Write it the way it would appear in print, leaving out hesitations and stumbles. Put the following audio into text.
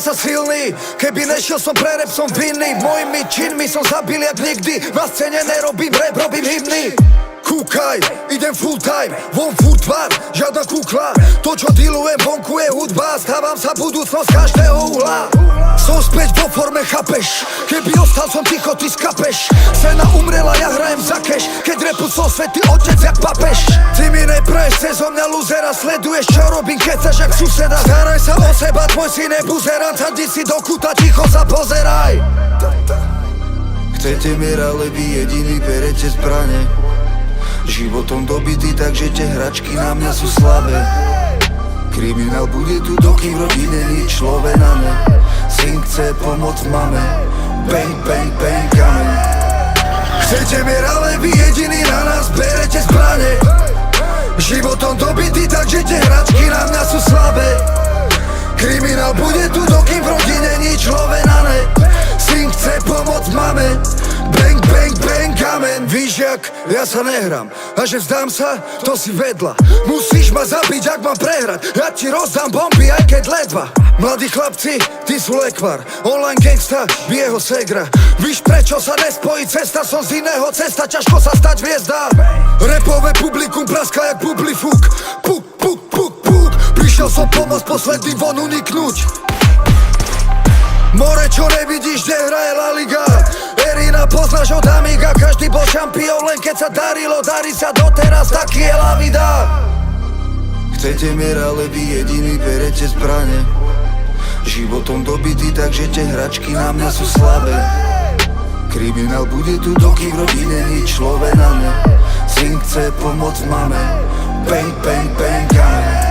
sa silný, keby nešiel som pre rap, som vinný. Mojimi činmi som zabil jak nikdy. Na scéne nerobím rap, robím hymny. Kúkaj, idem full time, von furt tvár, žiadna kukla. To čo dealujem vonku je hudba, stávam sa budúcnosť každého uhla. Som späť vo forme, chápeš? Keby ostal som ticho, ty skapeš. Scéna umrela, ja hrajem za cash, keď repu som svätý otec jak papež. Ty mi nepreješ cez mňa luzera, sleduješ čo robím, keď jak suseda. Staraj sa o seba, tvoj syn je buzerant, sadni si do kuta, ticho sa pozeraj. Chcete mier, ale vy jediný berete zbrane. Životom dobitý, takže tie hračky na mňa sú slabé. Kriminál bude tu, dokým v rodine nič love na ne. Syn chce pomoc mame, bang, bang, bang, kamen. Chcete mier, ale vy jediný na nás berete zbrane. Životom dobitý, takže tie hračky na mňa sú slabé. Kriminál bude tu, dokým v rodine nič love na ne. Syn chce pomoc mame, bang, bang, bang, kamen. Víš jak, ja sa nehrám, a že vzdám sa, to si vedla. Musíš ma zabiť, ak mám prehrať, ja ti rozdám bomby, aj keď ledva. Mladí chlapci, ty sú lekvar, online gangsta, jeho segra. Víš prečo sa nespojí cesta, som z iného cesta, ťažko sa stať hviezda. Repové publikum praska jak bublifúk, puk, puk, puk, puk. Prišiel som pomôcť posledný von uniknúť. More, čo nevidíš, kde hraje La Liga. Erina poznáš od Amiga, každý bol šampión, len keď sa darilo, darí sa doteraz, taký je la vida. Chcete mier, ale vy jediný berete zbrane. Životom dobitý, takže tie hračky na mňa sú slabé. Kriminál bude tu, dokým v rodine nič love na ne. Syn chce pomoc mame, bang, bang, bang, kamen.